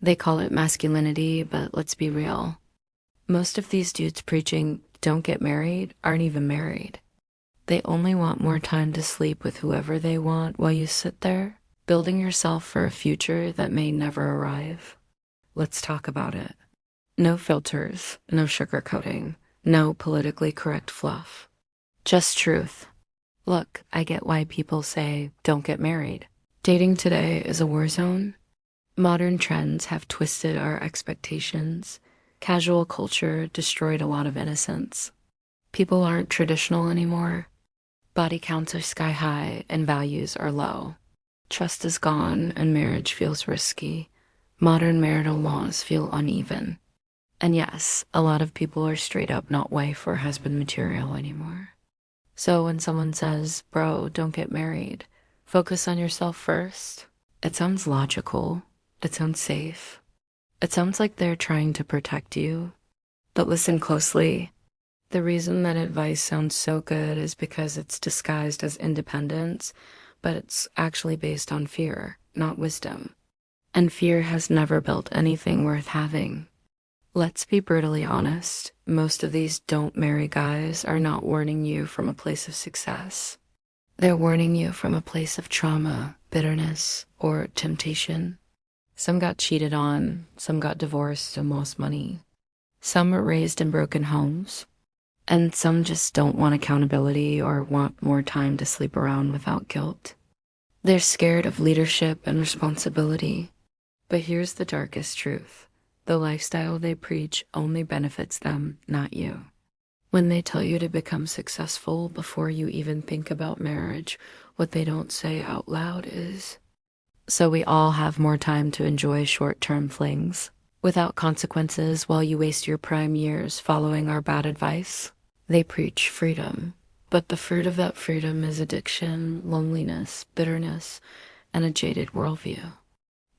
They call it masculinity, but let's be real. Most of these dudes preaching don't get married aren't even married. They only want more time to sleep with whoever they want while you sit there, building yourself for a future that may never arrive. Let's talk about it. No filters, no sugarcoating, no politically correct fluff. Just truth. Look, I get why people say, don't get married. Dating today is a war zone. Modern trends have twisted our expectations. Casual culture destroyed a lot of innocence. People aren't traditional anymore. Body counts are sky high and values are low. Trust is gone and marriage feels risky. Modern marital laws feel uneven. And yes, a lot of people are straight up not wife or husband material anymore. So when someone says, bro, don't get married, focus on yourself first, it sounds logical. It sounds safe. It sounds like they're trying to protect you. But listen closely. The reason that advice sounds so good is because it's disguised as independence, but it's actually based on fear, not wisdom. And fear has never built anything worth having. Let's be brutally honest. Most of these don't marry guys are not warning you from a place of success. They're warning you from a place of trauma, bitterness, or temptation. Some got cheated on, some got divorced and lost money. Some were raised in broken homes. And some just don't want accountability or want more time to sleep around without guilt. They're scared of leadership and responsibility. But here's the darkest truth. The lifestyle they preach only benefits them, not you. When they tell you to become successful before you even think about marriage, what they don't say out loud is, so we all have more time to enjoy short-term flings without consequences while you waste your prime years following our bad advice. They preach freedom, but the fruit of that freedom is addiction, loneliness, bitterness, and a jaded worldview.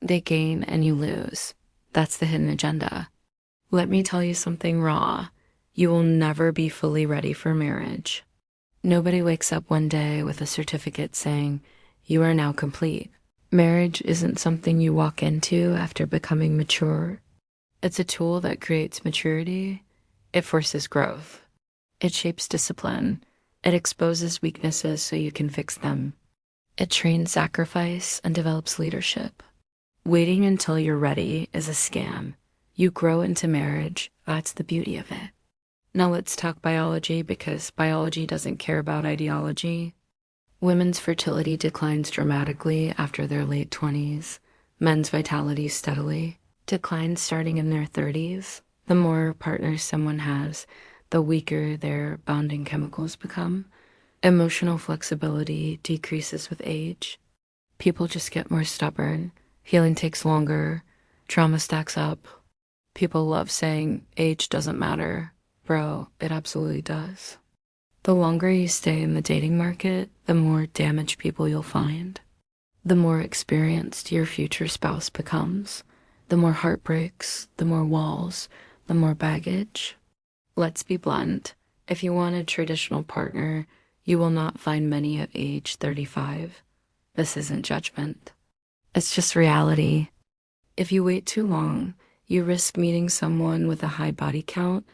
They gain and you lose. That's the hidden agenda. Let me tell you something raw. You will never be fully ready for marriage. Nobody wakes up one day with a certificate saying, you are now complete. Marriage isn't something you walk into after becoming mature. It's a tool that creates maturity. It forces growth. It shapes discipline. It exposes weaknesses so you can fix them. It trains sacrifice and develops leadership. Waiting until you're ready is a scam. You grow into marriage. That's the beauty of it. Now let's talk biology because biology doesn't care about ideology. Women's fertility declines dramatically after their late 20s. Men's vitality steadily declines starting in their 30s. The more partners someone has, the weaker their bonding chemicals become. Emotional flexibility decreases with age. People just get more stubborn. Healing takes longer. Trauma stacks up. People love saying age doesn't matter. Bro, it absolutely does. The longer you stay in the dating market, the more damaged people you'll find. The more experienced your future spouse becomes. The more heartbreaks, the more walls, the more baggage. Let's be blunt. If you want a traditional partner, you will not find many at age 35. This isn't judgment. It's just reality. If you wait too long, you risk meeting someone with a high body count,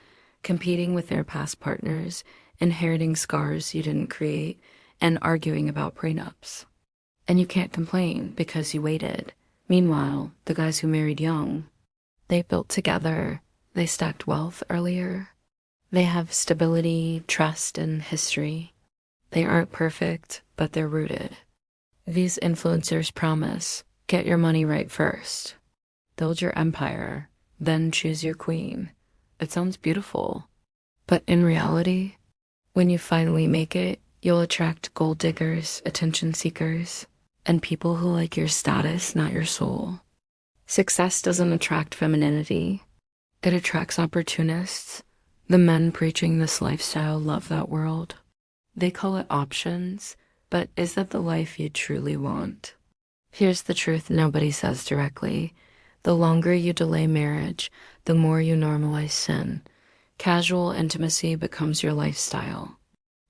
competing with their past partners, inheriting scars you didn't create, and arguing about prenups. And you can't complain because you waited. Meanwhile, the guys who married young, they built together, they stacked wealth earlier. They have stability, trust, and history. They aren't perfect, but they're rooted. These influencers promise, get your money right first. Build your empire, then choose your queen. It sounds beautiful. But in reality, when you finally make it, you'll attract gold diggers, attention seekers, and people who like your status, not your soul. Success doesn't attract femininity. It attracts opportunists. The men preaching this lifestyle love that world. They call it options, but is that the life you truly want? Here's the truth nobody says directly. The longer you delay marriage, the more you normalize sin. Casual intimacy becomes your lifestyle.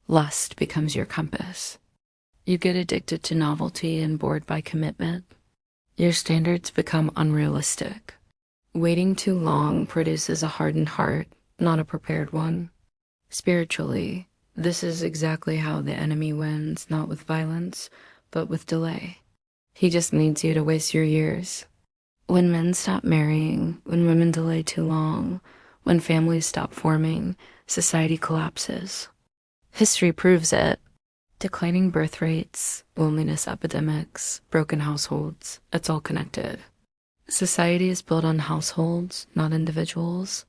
Lust becomes your compass. You get addicted to novelty and bored by commitment. Your standards become unrealistic. Waiting too long produces a hardened heart, not a prepared one. Spiritually, this is exactly how the enemy wins, not with violence, but with delay. He just needs you to waste your years. When men stop marrying, when women delay too long, when families stop forming, society collapses. History proves it. Declining birth rates, loneliness epidemics, broken households, it's all connected. Society is built on households, not individuals.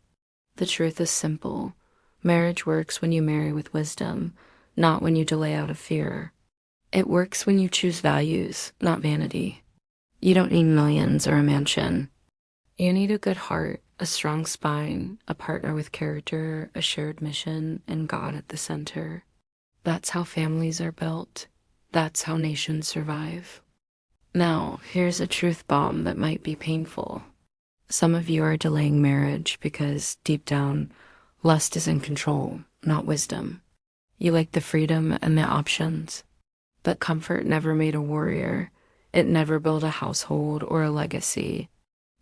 The truth is simple. Marriage works when you marry with wisdom, not when you delay out of fear. It works when you choose values, not vanity. You don't need millions or a mansion. You need a good heart, a strong spine, a partner with character, a shared mission, and God at the center. That's how families are built. That's how nations survive. Now, here's a truth bomb that might be painful. Some of you are delaying marriage because, deep down, lust is in control, not wisdom. You like the freedom and the options. But comfort never made a warrior. It never built a household or a legacy.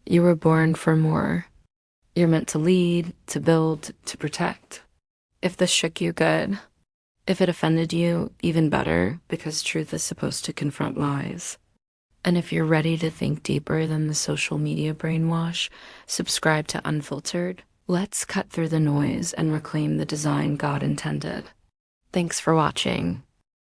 You were born for more. You're meant to lead, to build, to protect. If this shook you, good. If it offended you, even better, because truth is supposed to confront lies. And if you're ready to think deeper than the social media brainwash, subscribe to Unfiltered. Let's cut through the noise and reclaim the design God intended. Thanks for watching.